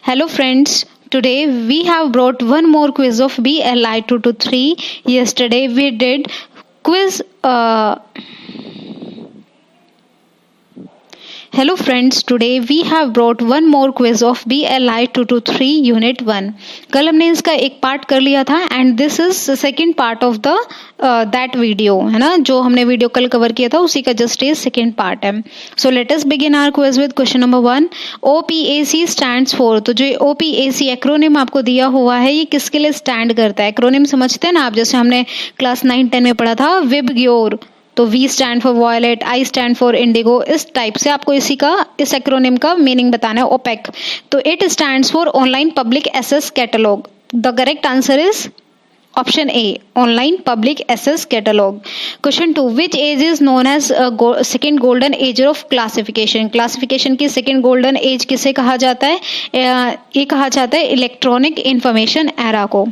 Hello friends, today we have brought one more quiz of BLI 223. Yesterday we did quiz Hello friends, today we have brought one more quiz of BLI 223 Unit 1. कल हमने इसका एक part कर लिया था and this is second part of the that video, है ना. जो हमने वीडियो कल कवर किया था उसी का जस्ट ये सेकेंड पार्ट है. So let us begin our quiz with question number 1. OPAC stands for. तो जो OPAC एक्रोनिम आपको दिया हुआ है ये किसके लिए स्टैंड करता है? एक्रोनिम समझते हैं ना आप, जैसे हमने क्लास 9-10 में पढ़ा था विबग्योर. तो V stand for violet, I stand for indigo. इस टाइप से आपको इस एक्रोनिम का मीनिंग बताना है. ओपेक. तो it stands for online public access catalogue. The correct answer is option A, online public access catalogue. Question 2. Which age is known as second golden age of classification. Classification की second golden age किसे कहा जाता है? ये कहा जाता है electronic information era को.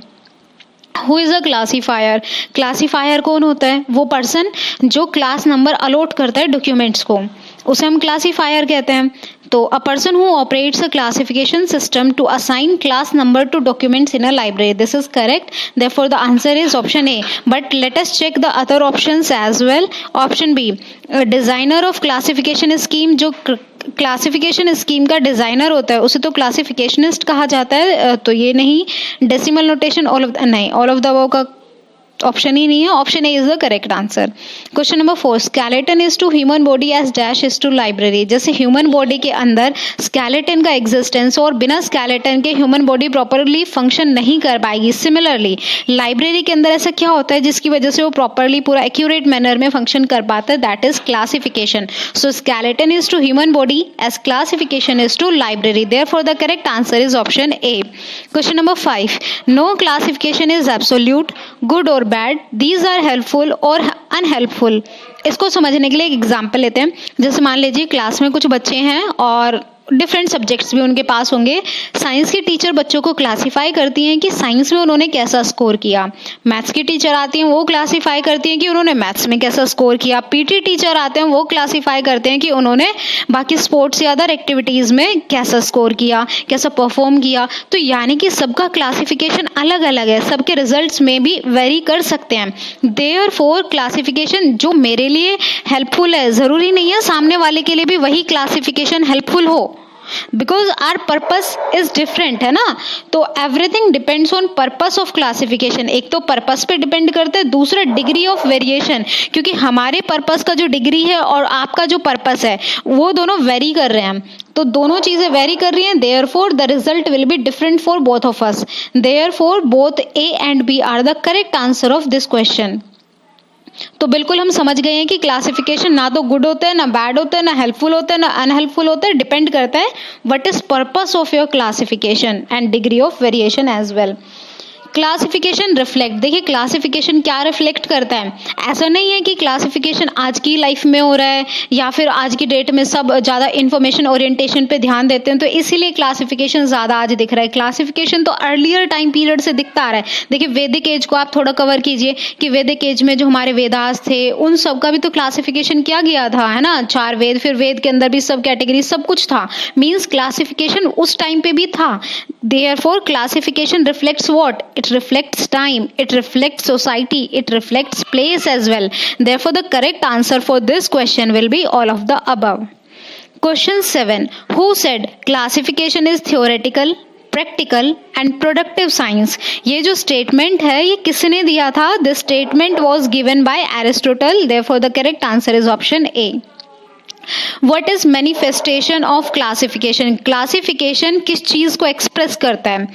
Who is a classifier. Classifier कौन होता है? वो पर्सन जो क्लास नंबर अलॉट करता है डॉक्यूमेंट्स को, उसे हम क्लासीफायर कहते हैं. तो a person who operates a classification system to assign class number to documents in a library. This is correct. Therefore the answer is option A. But let us check the other options as well. Option B, designer of classification scheme. जो classification scheme का designer होता है उसे तो क्लासिफिकेशनिस्ट कहा जाता है. तो ये नहीं. Decimal notation all of the above का ऑप्शन ही नहीं है. Option A is the correct answer. Question number 4. Skeleton is to human body as dash is to library. जैसे ह्यूमन बॉडी के अंदर स्केलेटन का एग्जिस्टेंस और बिना स्केलेटन के ह्यूमन बॉडी प्रॉपरली फंक्शन नहीं कर पाएगी. सिमिलरली लाइब्रेरी के अंदर ऐसा क्या होता है जिसकी वजह से वो प्रॉपरली पूरा एक्यूरेट मैनर में फंक्शन कर पाता है? That is classification. So skeleton is to human body as classification is to library. Therefore the correct answer is option A. Question number 5. No classification is absolute, good और bad, these are helpful और unhelpful. इसको समझने के लिए एक example लेते हैं. जैसे मान लीजिए क्लास में कुछ बच्चे हैं और डिफरेंट सब्जेक्ट्स भी उनके पास होंगे. साइंस की टीचर बच्चों को क्लासिफाई करती हैं कि साइंस में उन्होंने कैसा स्कोर किया. मैथ्स की टीचर आती हैं, वो क्लासिफाई करती हैं कि उन्होंने मैथ्स में कैसा स्कोर किया. पीटी टीचर आते हैं, वो क्लासिफाई करते हैं कि उन्होंने बाकी स्पोर्ट्स या अदर एक्टिविटीज में कैसा स्कोर किया, कैसा परफॉर्म किया. तो यानी कि सबका क्लासिफिकेशन अलग अलग है, सबके रिजल्ट्स में भी वेरी कर सकते हैं. देयरफॉर क्लासिफिकेशन जो मेरे लिए हेल्पफुल है जरूरी नहीं है सामने वाले के लिए भी वही क्लासिफिकेशन हेल्पफुल हो, because our purpose is different, है ना. तो everything depends on purpose of classification. एक तो पर्पस पे डिपेंड करता है, दूसरा डिग्री ऑफ वेरिएशन, क्योंकि हमारे पर्पस का जो डिग्री है और आपका जो पर्पस है वो दोनों वेरी कर रहे हैं. तो दोनों चीजें वेरी कर रही हैं. Therefore the result will be different for both of us. Therefore both A and B are the correct answer of this question. तो बिल्कुल हम समझ गए हैं कि क्लासिफिकेशन ना तो गुड होता है, ना बैड होता है, ना हेल्पफुल होता है, ना अनहेल्पफुल होता है. डिपेंड करता है what is purpose of your classification and degree of variation as well. Classification reflect. देखिए क्लासिफिकेशन क्या रिफ्लेक्ट करता है. ऐसा नहीं है कि क्लासिफिकेशन आज की लाइफ में हो रहा है या फिर आज की डेट में सब ज़्यादा इंफॉर्मेशन ओरिएंटेशन पे ध्यान देते हैं तो इसीलिए क्लासिफिकेशन ज़्यादा आज दिख रहा है. क्लासिफिकेशन तो अर्लियर टाइम पीरियड से दिखता आ रहा है. देखिए वैदिक एज को आप थोड़ा कवर कीजिए कि वैदिक एज में जो हमारे वेदास थे उन सब का भी तो क्लासिफिकेशन किया गया था, है ना. 4 वेद, फिर वेद के अंदर भी सब कैटेगरी सब कुछ था. मीन्स क्लासिफिकेशन उस टाइम पे भी था. Therefore classification reflects what? It reflects time, it reflects society, it reflects place as well. Therefore, the correct answer for this question will be all of the above. Question 7. Who said classification is theoretical, practical and productive science? ये जो statement है ये किसने दिया था? This statement was given by Aristotle. Therefore, the correct answer is option A. What is manifestation of classification? Classification किस चीज को एक्सप्रेस करता है?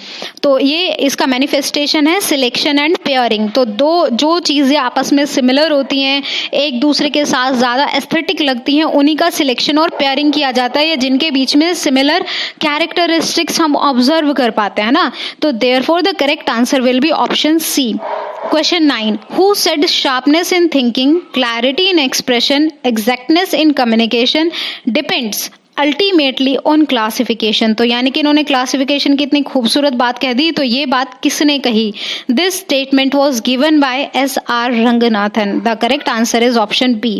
तो ये इसका मैनिफेस्टेशन है सिलेक्शन एंड पेयरिंग. तो जो चीजें आपस में सिमिलर होती हैं, एक दूसरे के साथ ज्यादा एस्थेटिक लगती हैं, उन्हीं का सिलेक्शन और पेयरिंग किया जाता है, या जिनके बीच में सिमिलर कैरेक्टरिस्टिक्स हम ऑब्जर्व कर पाते हैं ना. तो therefore the correct answer will be option C. Question 9. Who said sharpness in thinking, clarity in expression, exactness in communication depends ultimately on classification. तो यानी कि इन्होंने क्लासिफिकेशन की इतनी खूबसूरत बात कह दी, तो ये बात किसने कही? This statement was given by S.R. Ranganathan. The correct answer is option B.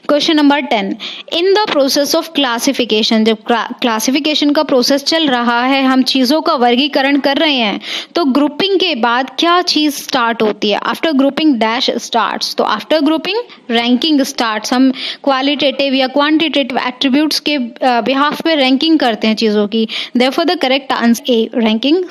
Question number 10, in the process of classification, जब क्लासिफिकेशन का प्रोसेस चल रहा है, हम चीजों का वर्गीकरण कर रहे हैं, तो ग्रुपिंग के बाद क्या चीज स्टार्ट होती है? After grouping dash starts. तो आफ्टर ग्रुपिंग रैंकिंग स्टार्ट्स। हम क्वालिटेटिव या क्वांटिटेटिव एट्रीब्यूट्स के बिहाफ पे रैंकिंग करते हैं चीजों की। Therefore the correct answer A, ranking